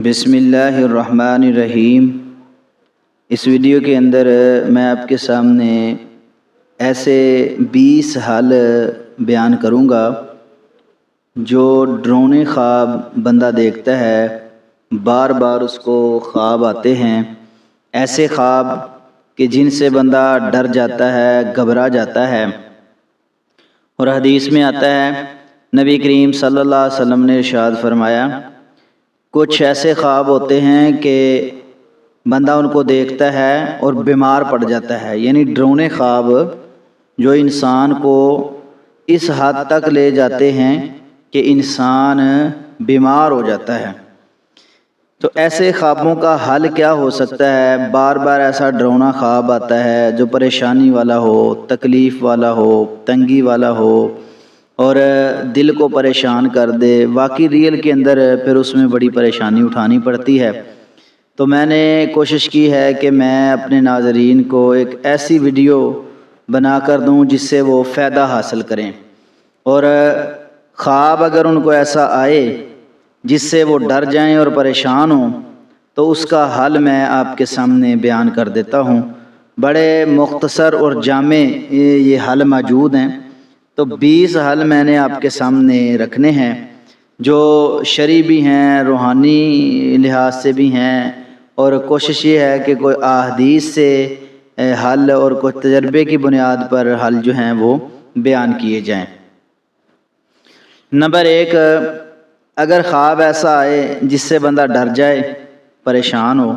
بسم اللہ الرحمن الرحیم۔ اس ویڈیو کے اندر میں آپ کے سامنے ایسے 20 حل بیان کروں گا جو ڈرونے خواب بندہ دیکھتا ہے، بار بار اس کو خواب آتے ہیں، ایسے خواب کہ جن سے بندہ ڈر جاتا ہے، گھبرا جاتا ہے۔ اور حدیث میں آتا ہے، نبی کریم صلی اللہ علیہ وسلم نے ارشاد فرمایا، کچھ ایسے خواب ہوتے ہیں کہ بندہ ان کو دیکھتا ہے اور بیمار پڑ جاتا ہے، یعنی ڈرونے خواب جو انسان کو اس حد تک لے جاتے ہیں کہ انسان بیمار ہو جاتا ہے۔ تو ایسے خوابوں کا حل کیا ہو سکتا ہے؟ بار بار ایسا ڈرونا خواب آتا ہے جو پریشانی والا ہو، تکلیف والا ہو، تنگی والا ہو اور دل کو پریشان کر دے، واقعی ریئل کے اندر پھر اس میں بڑی پریشانی اٹھانی پڑتی ہے۔ تو میں نے کوشش کی ہے کہ میں اپنے ناظرین کو ایک ایسی ویڈیو بنا کر دوں جس سے وہ فائدہ حاصل کریں، اور خواب اگر ان کو ایسا آئے جس سے وہ ڈر جائیں اور پریشان ہوں تو اس کا حل میں آپ کے سامنے بیان کر دیتا ہوں۔ بڑے مختصر اور جامع یہ حل موجود ہیں، تو 20 حل میں نے آپ کے سامنے رکھنے ہیں جو شرعی بھی ہیں، روحانی لحاظ سے بھی ہیں، اور کوشش یہ ہے کہ کوئی احادیث سے حل اور کوئی تجربے کی بنیاد پر حل جو ہیں وہ بیان کیے جائیں۔ نمبر 1، اگر خواب ایسا آئے جس سے بندہ ڈر جائے، پریشان ہو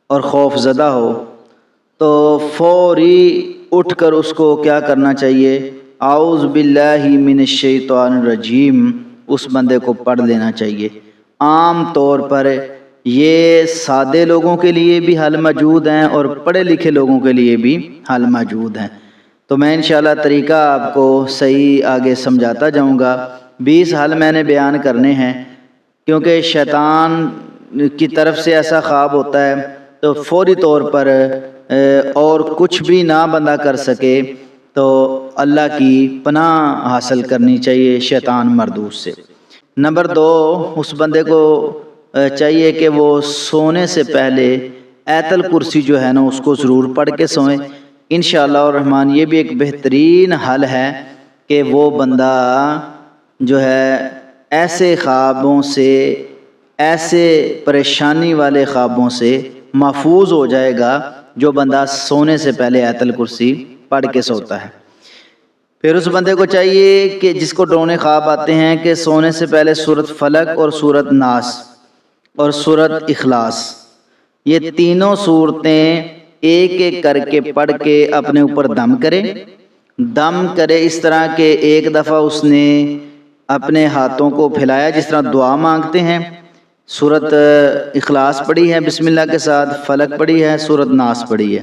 اور خوف زدہ ہو، تو فوری اٹھ کر اس کو کیا کرنا چاہیے؟ اعوذ باللہ من الشیطان الرجیم اس بندے کو پڑھ لینا چاہیے۔ عام طور پر یہ سادے لوگوں کے لیے بھی حل موجود ہیں اور پڑھے لکھے لوگوں کے لیے بھی حل موجود ہیں، تو میں انشاءاللہ طریقہ آپ کو صحیح آگے سمجھاتا جاؤں گا۔ 20 حل میں نے بیان کرنے ہیں، کیونکہ شیطان کی طرف سے ایسا خواب ہوتا ہے تو فوری طور پر اور کچھ بھی نہ بندہ کر سکے تو اللہ کی پناہ حاصل کرنی چاہیے شیطان مردود سے۔ نمبر 2، اس بندے کو چاہیے کہ وہ سونے سے پہلے آیت الکرسی جو ہے نا اس کو ضرور پڑھ کے سوئیں۔ انشاءاللہ الرحمن یہ بھی ایک بہترین حل ہے کہ وہ بندہ جو ہے ایسے خوابوں سے، ایسے پریشانی والے خوابوں سے محفوظ ہو جائے گا جو بندہ سونے سے پہلے آیت الکرسی پڑھ کے سوتا ہے۔ پھر اس بندے کو چاہیے کہ جس کو ڈرونے خواب آتے ہیں کہ سونے سے پہلے سورۃ فلق اور سورۃ ناس اور سورۃ اخلاص، یہ تینوں صورتیں ایک ایک کر کے پڑھ کے اپنے اوپر دم کرے اس طرح کہ ایک دفعہ اس نے اپنے ہاتھوں کو پھیلایا جس طرح دعا مانگتے ہیں، سورۃ اخلاص پڑھی ہے بسم اللہ کے ساتھ، فلق پڑھی ہے، سورۃ ناس پڑھی ہے،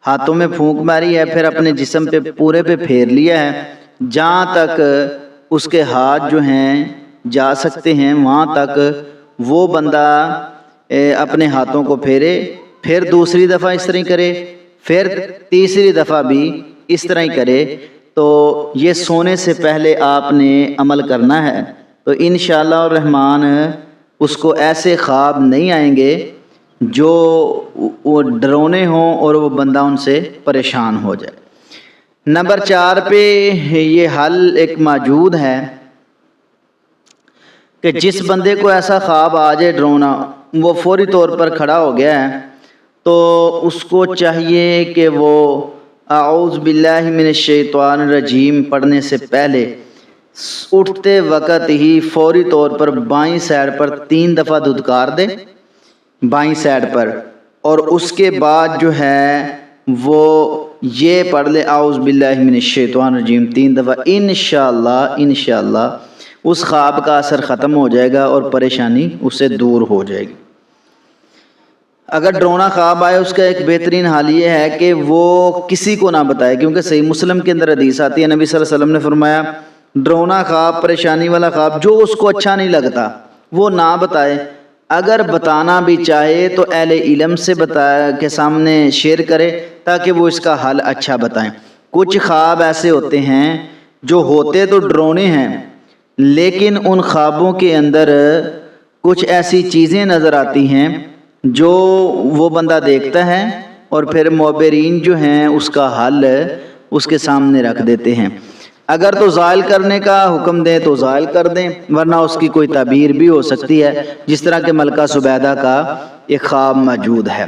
ہاتھوں میں پھونک ماری ہے، پھر اپنے جسم پہ پورے پہ پھیر لیا ہے، جہاں تک اس کے ہاتھ جو ہیں جا سکتے ہیں وہاں تک وہ بندہ اپنے ہاتھوں کو پھیرے، پھر دوسری دفعہ اس طرح کرے، پھر تیسری دفعہ بھی اس طرح ہی کرے۔ تو یہ سونے سے پہلے آپ نے عمل کرنا ہے، تو انشاءاللہ الرحمن اس کو ایسے خواب نہیں آئیں گے جو وہ ڈرونے ہوں اور وہ بندہ ان سے پریشان ہو جائے۔ نمبر 4 پہ یہ حل ایک موجود ہے کہ جس بندے کو ایسا خواب آ جائے ڈرونا، وہ فوری طور پر کھڑا ہو گیا ہے، تو اس کو چاہیے کہ وہ اعوذ باللہ من الشیطان الرجیم پڑھنے سے پہلے اٹھتے وقت ہی فوری طور پر بائیں سائڈ پر 3 دفعہ دھتکار دے، بائیں سائڈ پر، اور اس کے بعد جو ہے وہ یہ پڑھ لے اعوذ باللہ من الشیطان الرجیم 3 دفعہ، انشاءاللہ اس خواب کا اثر ختم ہو جائے گا اور پریشانی اس سے دور ہو جائے گی۔ اگر ڈرونا خواب آئے اس کا ایک بہترین حال یہ ہے کہ وہ کسی کو نہ بتائے، کیونکہ صحیح مسلم کے اندر حدیث آتی ہے، نبی صلی اللہ علیہ وسلم نے فرمایا ڈرونا خواب، پریشانی والا خواب جو اس کو اچھا نہیں لگتا وہ نہ بتائے، اگر بتانا بھی چاہے تو اہل علم سے کے سامنے شیئر کرے تاکہ وہ اس کا حل اچھا بتائیں۔ کچھ خواب ایسے ہوتے ہیں جو ہوتے تو ڈرونے ہیں لیکن ان خوابوں کے اندر کچھ ایسی چیزیں نظر آتی ہیں جو وہ بندہ دیکھتا ہے اور پھر معبرین جو ہیں اس کا حل اس کے سامنے رکھ دیتے ہیں۔ اگر تو زائل کرنے کا حکم دیں تو زائل کر دیں، ورنہ اس کی کوئی تعبیر بھی ہو سکتی ہے، جس طرح کہ ملکہ زبیدہ کا ایک خواب موجود ہے۔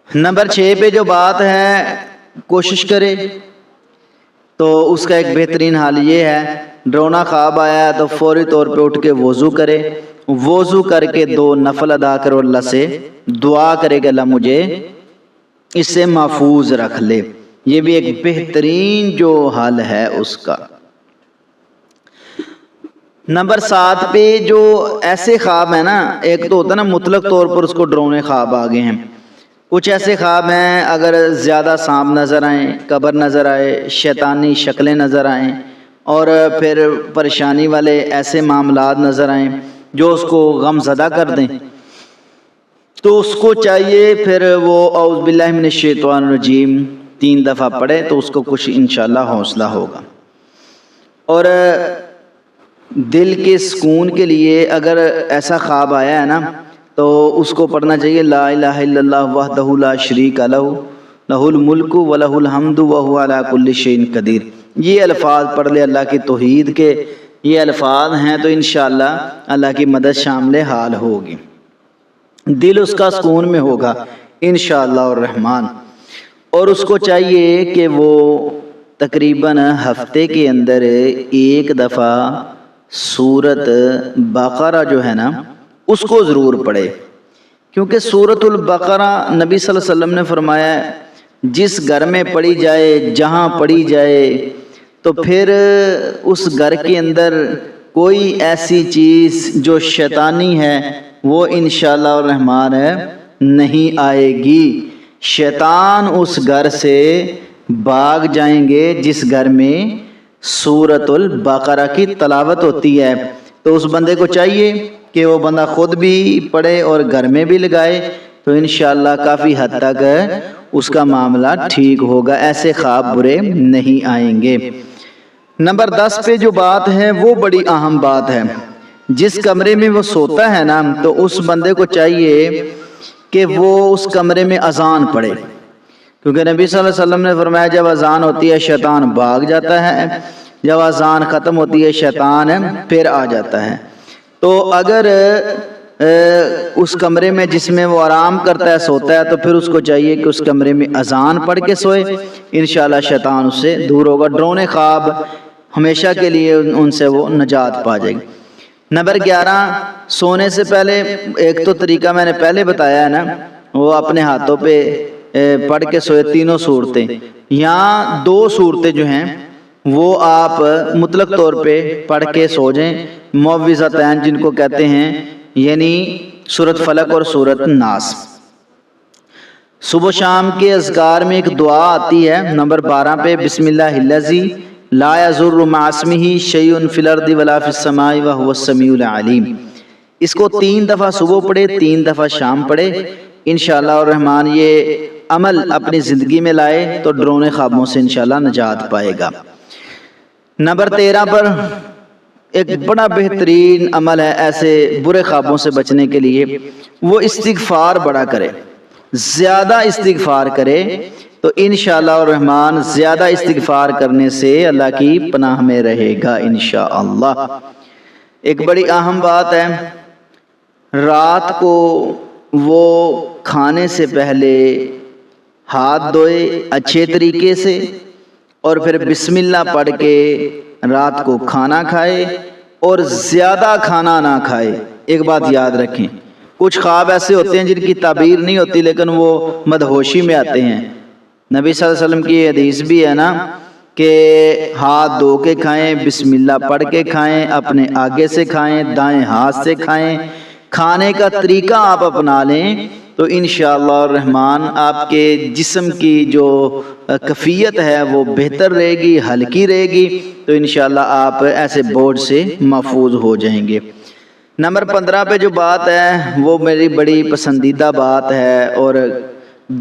نمبر 6 پہ جو بات ہے کوشش کرے تو اس کا ایک بہترین حال یہ ہے، ڈرونا خواب آیا ہے تو فوری طور پہ اٹھ کے وضو کرے، وضو کر کے 2 نفل ادا کرو، اللہ سے دعا کرے کہ اللہ مجھے اس سے محفوظ رکھ لے۔ یہ بھی ایک بہترین جو حل ہے اس کا۔ نمبر 7 پہ جو ایسے خواب ہیں نا، ایک تو ہوتا ہے نا مطلق طور پر اس کو ڈرونے خواب آگے ہیں، کچھ ایسے خواب ہیں اگر زیادہ سانپ نظر آئیں، قبر نظر آئے، شیطانی شکلیں نظر آئیں اور پھر پریشانی والے ایسے معاملات نظر آئیں جو اس کو غم زدہ کر دیں، تو اس کو چاہیے پھر وہ اعوذ باللہ من الشیطان الرجیم 3 دفعہ پڑھے تو اس کو کچھ انشاءاللہ حوصلہ ہوگا۔ اور دل کے سکون کے لیے اگر ایسا خواب آیا ہے نا تو اس کو پڑھنا چاہیے، لا الہ الا اللہ وحدہ لا شریک لہ لہ الملک ولہ الحمد وہو علی کل شیء قدیر۔ یہ الفاظ پڑھ لے اللہ کی توحید کے، یہ الفاظ ہیں تو انشاءاللہ اللہ کی مدد شامل حال ہوگی، دل اس کا سکون میں ہوگا انشاءاللہ الرحمن۔ اور اس کو چاہیے کہ وہ تقریباً ہفتے کے اندر 1 دفعہ سورۃ بقرہ جو ہے نا اس کو ضرور پڑھے، کیونکہ سورۃ البقرہ نبی صلی اللہ علیہ وسلم نے فرمایا ہے جس گھر میں پڑھی جائے، جہاں پڑھی جائے، تو پھر اس گھر کے اندر کوئی ایسی چیز جو شیطانی ہے وہ انشاءاللہ الرحمن نہیں آئے گی۔ شیطان اس گھر سے بھاگ جائیں گے جس گھر میں سورۃ البقرہ کی تلاوت ہوتی ہے۔ تو اس بندے کو چاہیے کہ وہ بندہ خود بھی پڑھے اور گھر میں بھی لگائے، تو انشاءاللہ کافی حد تک اس کا معاملہ ٹھیک ہوگا، ایسے خواب برے نہیں آئیں گے۔ نمبر 10 پہ جو بات ہے وہ بڑی اہم بات ہے، جس کمرے میں وہ سوتا ہے نا تو اس بندے کو چاہیے کہ وہ اس کمرے میں اذان پڑھے، کیونکہ نبی صلی اللہ علیہ وسلم نے فرمایا جب اذان ہوتی ہے شیطان بھاگ جاتا ہے، جب اذان ختم ہوتی ہے شیطان پھر آ جاتا ہے۔ تو اگر اس کمرے میں جس میں وہ آرام کرتا ہے سوتا ہے تو پھر اس کو چاہیے کہ اس کمرے میں اذان پڑھ کے سوئے، انشاءاللہ شیطان اس سے دور ہوگا، ڈرونے خواب ہمیشہ کے لیے ان سے وہ نجات پا جائے گی۔ نمبر 11 سونے سے پہلے ایک تو طریقہ میں نے پہلے بتایا ہے نا، وہ اپنے ہاتھوں پہ پڑھ کے سوئے 3 صورتیں، یہاں 2 صورتیں جو ہیں وہ آپ مطلق طور پہ پڑھ کے سو جائیں، معوذتین جن کو کہتے ہیں، یعنی سورۃ فلق اور سورۃ ناس۔ صبح شام کے اذکار میں ایک دعا آتی ہے نمبر 12 پہ، بسم اللہ الذی لا یضر مع اسمہ شیء فی الارض ولا فی السماء وہو السمیع العلیم۔ اس کو 3 دفعہ صبح پڑھے، 3 دفعہ شام پڑھے، انشاءاللہ الرحمن یہ عمل اپنی زندگی میں لائے تو ڈرونے خوابوں سے انشاءاللہ نجات پائے گا۔ نمبر 13 پر ایک بڑا بہترین عمل ہے ایسے برے خوابوں سے بچنے کے لیے، وہ استغفار بڑا کرے، زیادہ استغفار کرے، تو انشاءاللہ الرحمن زیادہ استغفار کرنے سے اللہ کی پناہ میں رہے گا انشاءاللہ۔ ایک بڑی اہم بات ہے، رات کو وہ کھانے سے پہلے ہاتھ دھوئے اچھے طریقے سے اور پھر بسم اللہ پڑھ کے رات کو کھانا کھائے اور زیادہ کھانا نہ کھائے۔ ایک بات یاد رکھیں، کچھ خواب ایسے ہوتے ہیں جن کی تعبیر نہیں ہوتی لیکن وہ مدہوشی میں آتے ہیں۔ نبی صلی اللہ علیہ وسلم کی حدیث بھی ہے نا کہ ہاتھ دھو کے کھائیں، بسم اللہ پڑھ کے کھائیں، اپنے آگے سے کھائیں، دائیں ہاتھ سے کھائیں، کھانے کا طریقہ آپ اپنا لیں تو انشاءاللہ الرحمن آپ کے جسم کی جو کیفیت ہے وہ بہتر رہے گی، ہلکی رہے گی، تو انشاءاللہ آپ ایسے بوجھ سے محفوظ ہو جائیں گے۔ نمبر 15 پہ جو بات ہے وہ میری بڑی پسندیدہ بات ہے، اور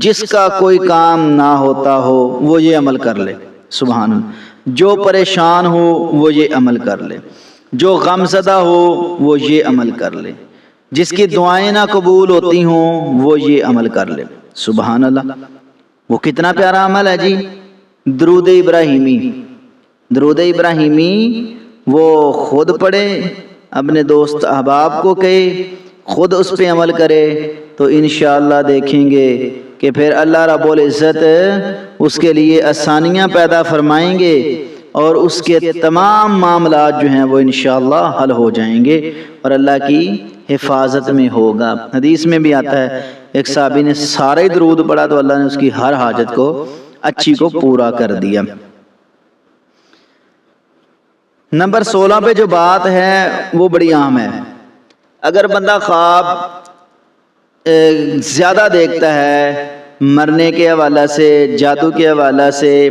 جس کا کوئی کام نہ ہوتا ہو وہ یہ عمل کر لے، سبحان اللہ، جو پریشان ہو وہ یہ عمل کر لے۔ جو غمزدہ ہو وہ یہ عمل کر لے، جس کی دعائیں نہ قبول ہوتی ہوں وہ یہ عمل کر لے۔ سبحان اللہ، وہ کتنا پیارا عمل ہے جی، درود ابراہیمی۔ درود ابراہیمی وہ خود پڑھے، اپنے دوست احباب کو کہے، خود اس پہ عمل کرے، تو انشاءاللہ دیکھیں گے کہ پھر اللہ رب العزت اس کے لیے آسانیاں پیدا فرمائیں گے اور اس کے تمام معاملات جو ہیں وہ انشاءاللہ حل ہو جائیں گے اور اللہ کی حفاظت میں ہوگا۔ حدیث میں بھی آتا ہے ایک صحابی نے سارے درود پڑھا تو اللہ نے اس کی ہر حاجت کو اچھی کو پورا کر دیا۔ نمبر 16 پہ جو بات ہے وہ بڑی اہم ہے۔ اگر بندہ خواب زیادہ دیکھتا ہے، مرنے کے حوالہ سے، جادو کے حوالہ سے،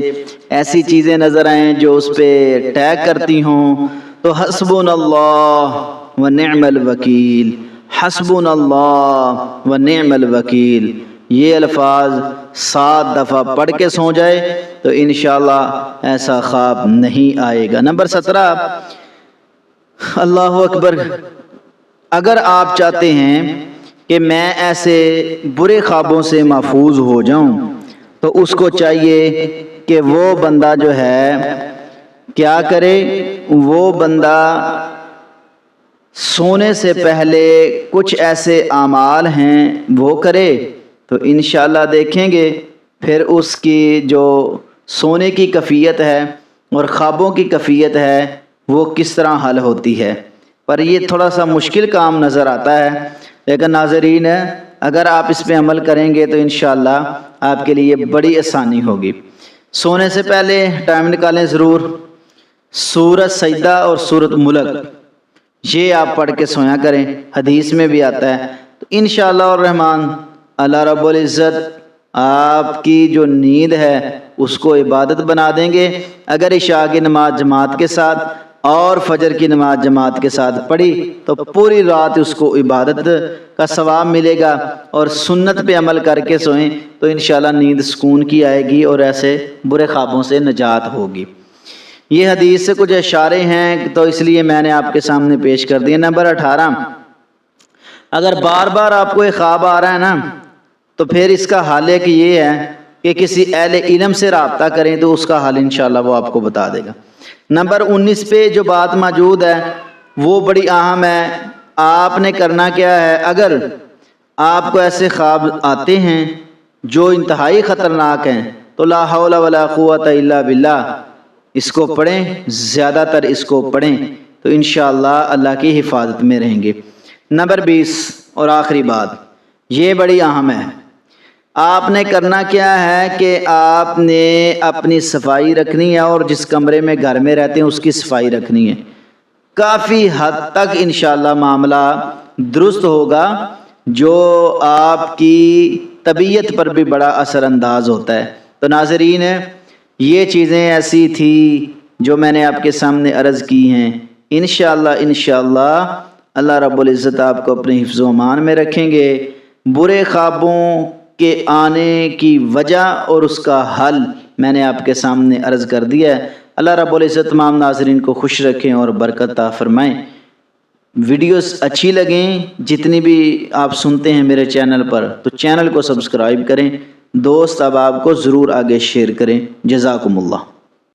ایسی چیزیں نظر آئیں جو اس پہ اٹیک کرتی ہوں، تو حسبنا اللہ و نعم الوکیل، حسبنا اللہ و نعم الوکیل، یہ الفاظ 7 دفعہ پڑھ کے سو جائے تو انشاءاللہ ایسا خواب نہیں آئے گا۔ نمبر 17، اللہ اکبر، اگر آپ چاہتے ہیں کہ میں ایسے برے خوابوں سے محفوظ ہو جاؤں تو اس کو چاہیے کہ وہ بندہ جو ہے کیا کرے، وہ بندہ سونے سے پہلے کچھ ایسے اعمال ہیں وہ کرے تو انشاءاللہ دیکھیں گے پھر اس کی جو سونے کی کیفیت ہے اور خوابوں کی کیفیت ہے وہ کس طرح حل ہوتی ہے۔ پر یہ تھوڑا سا مشکل کام نظر آتا ہے، لیکن ناظرین اگر آپ اس پہ عمل کریں گے تو انشاءاللہ آپ کے لیے بڑی آسانی ہوگی۔ سونے سے پہلے ٹائم نکالیں ضرور، سورۃ سجدہ اور سورۃ ملک یہ آپ پڑھ کے سویا کریں، حدیث میں بھی آتا ہے۔ تو انشاءاللہ الرحمن اللہ رب العزت آپ کی جو نیند ہے اس کو عبادت بنا دیں گے۔ اگر عشاء کی نماز جماعت کے ساتھ اور فجر کی نماز جماعت کے ساتھ پڑھی تو پوری رات اس کو عبادت کا ثواب ملے گا، اور سنت پہ عمل کر کے سوئیں تو انشاءاللہ نیند سکون کی آئے گی اور ایسے برے خوابوں سے نجات ہوگی۔ یہ حدیث سے کچھ اشارے ہیں تو اس لیے میں نے آپ کے سامنے پیش کر دیے۔ نمبر 18، اگر بار بار آپ کو ایک خواب آ رہا ہے نا تو پھر اس کا حل ہے کہ یہ ہے کہ کسی اہل علم سے رابطہ کریں تو اس کا حل انشاءاللہ وہ آپ کو بتا دے گا۔ نمبر 19 پہ جو بات موجود ہے وہ بڑی اہم ہے۔ آپ نے کرنا کیا ہے، اگر آپ کو ایسے خواب آتے ہیں جو انتہائی خطرناک ہیں تو لا حول ولا قوت الا باللہ اس کو پڑھیں، زیادہ تر اس کو پڑھیں تو انشاءاللہ اللہ کی حفاظت میں رہیں گے۔ نمبر 20 اور آخری بات، یہ بڑی اہم ہے۔ آپ نے کرنا کیا ہے کہ آپ نے اپنی صفائی رکھنی ہے اور جس کمرے میں گھر میں رہتے ہیں اس کی صفائی رکھنی ہے۔ کافی حد تک انشاءاللہ معاملہ درست ہوگا، جو آپ کی طبیعت پر بھی بڑا اثر انداز ہوتا ہے۔ تو ناظرین یہ چیزیں ایسی تھی جو میں نے آپ کے سامنے عرض کی ہیں۔ انشاءاللہ اللہ رب العزت آپ کو اپنے حفظ و امان میں رکھیں گے۔ برے خوابوں کے آنے کی وجہ اور اس کا حل میں نے آپ کے سامنے عرض کر دیا ہے۔ اللہ رب العزت تمام ناظرین کو خوش رکھیں اور برکت عطا فرمائیں۔ ویڈیوز اچھی لگیں، جتنی بھی آپ سنتے ہیں میرے چینل پر تو چینل کو سبسکرائب کریں، دوست احباب کو ضرور آگے شیئر کریں۔ جزاکم اللہ۔